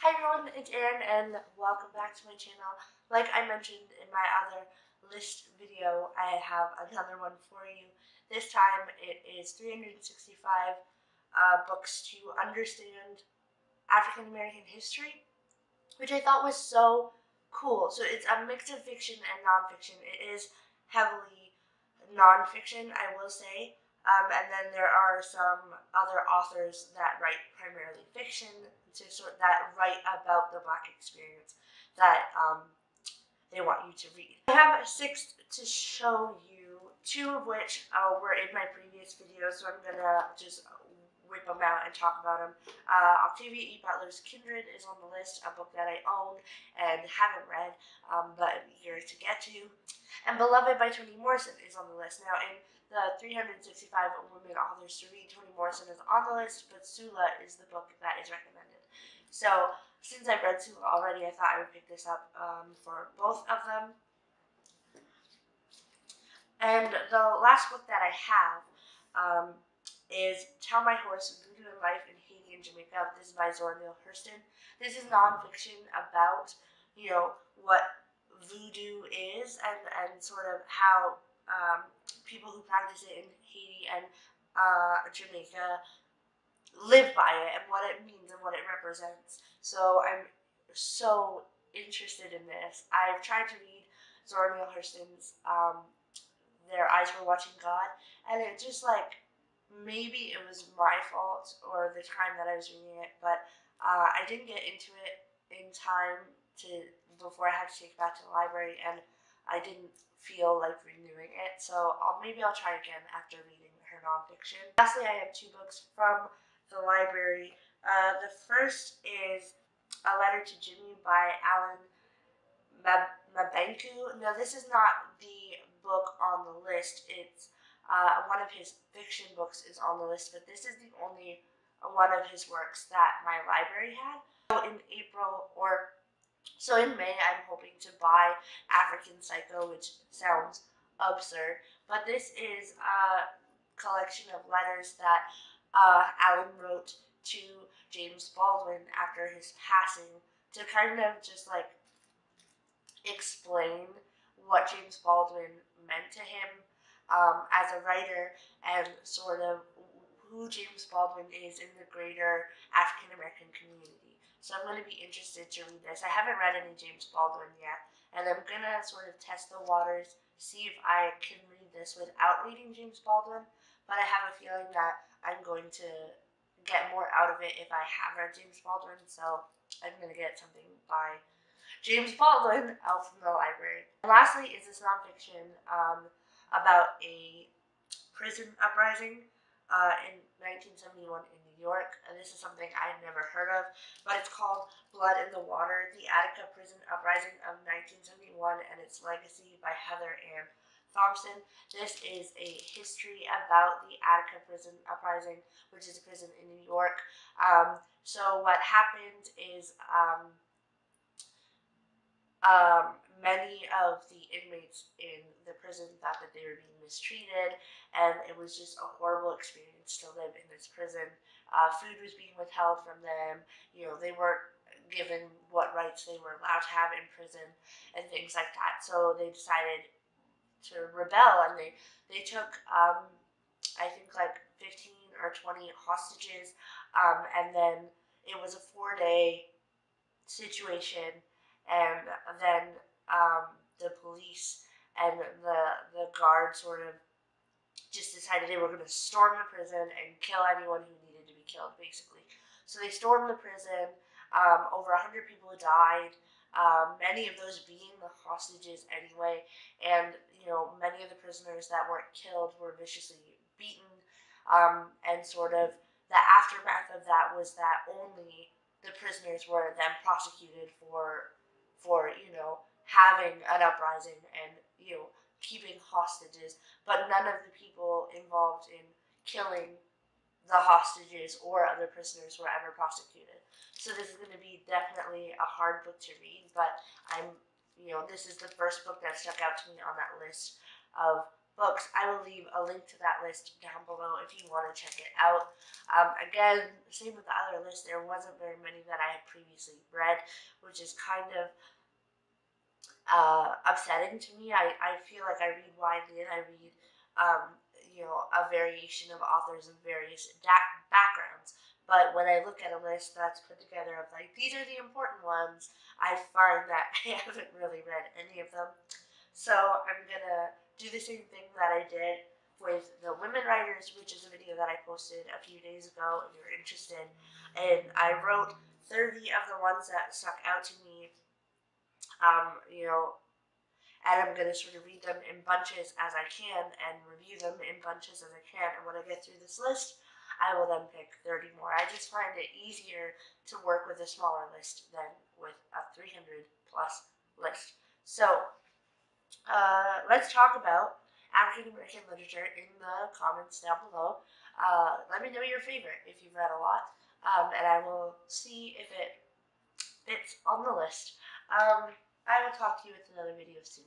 Hi everyone, it's Erin and welcome back to my channel. Like I mentioned in my other list video, I have another one for you. This time it is 365 books to understand African American history, which I thought was so cool. So it's a mix of fiction and nonfiction. It is heavily nonfiction, I will say. And then there are some other authors that write primarily fiction that write about the Black experience that they want you to read. I have six to show you, two of which were in my previous video, so I'm gonna just whip them out and talk about them. Octavia E. Butler's Kindred is on the list, a book that I own and haven't read, but I'm eager to get to. And Beloved by Toni Morrison is on the list. Now, in the 365 women authors to read, Toni Morrison is on the list, but Sula is the book that is recommended. So, since I've read Sula already, I thought I would pick this up for both of them. And the last book that I have is Tell My Horse, Voodoo and Life in Haiti and Jamaica. This is by Zora Neale Hurston. This is nonfiction about, what voodoo is and sort of how people who practice it in Haiti and Jamaica live by it and what it means and what it represents. So I'm so interested in this. I've tried to read Zora Neale Hurston's Their Eyes Were Watching God, and it just maybe it was my fault or the time that I was reading it, but I didn't get into it in time before I had to take it back to the library, and I didn't feel like renewing it, so maybe I'll try again after reading her nonfiction. Lastly, I have two books from the library. The first is A Letter to Jimmy by Alan Mabenku. Now, this is not the book on the list. It's one of his fiction books is on the list, but this is the only one of his works that my library had. So in May, I'm hoping to buy African Psycho, which sounds absurd, but this is a collection of letters that Alan wrote to James Baldwin after his passing to kind of just explain what James Baldwin meant to him as a writer and sort of who James Baldwin is in the greater African American community. So I'm going to be interested to read this. I haven't read any James Baldwin yet, and I'm going to sort of test the waters, see if I can read this without reading James Baldwin, but I have a feeling that I'm going to get more out of it if I have read James Baldwin, so I'm going to get something by James Baldwin out from the library. And lastly is this nonfiction about a prison uprising in 1971 in New York. And this is something I've never heard of, but it's called Blood in the Water, The Attica Prison Uprising of 1971 and Its Legacy by Heather Ann Thompson. This is a history about the Attica Prison Uprising, which is a prison in New York. So what happened is many of the inmates in the prison thought that they were being mistreated, and it was just a horrible experience to live in this prison. Food was being withheld from them. They weren't given what rights they were allowed to have in prison and things like that. So they decided to rebel, and they took I think 15 or 20 hostages, and then it was a 4-day situation, and then the police and the guard sort of just decided they were going to storm the prison and kill anyone who needed to be killed, basically. So they stormed the prison. Over 100 people died, many of those being the hostages anyway, and many of the prisoners that weren't killed were viciously beaten, and sort of the aftermath of that was that only the prisoners were then prosecuted for having an uprising and keeping hostages, but none of the people involved in killing the hostages or other prisoners were ever prosecuted. So this is going to be definitely a hard book to read, but this is the first book that stuck out to me on that list of books. I will leave a link to that list down below if you want to check it out. Again, same with the other list, there wasn't very many that I had previously read, which is kind of upsetting to me. I feel like I read widely and I read, a variation of authors of various backgrounds. But when I look at a list that's put together of like, these are the important ones, I find that I haven't really read any of them. So I'm gonna do the same thing that I did with the women writers, which is a video that I posted a few days ago if you're interested. And I wrote 30 of the ones that stuck out to me, um, you know, and I'm going to sort of read them in bunches as I can and review them in bunches as I can. And when I get through this list, I will then pick 30 more. I just find it easier to work with a smaller list than with a 300 plus list. So let's talk about African American literature in the comments down below. Let me know your favorite if you've read a lot, and I will see if it fits on the list. I will talk to you with another video soon.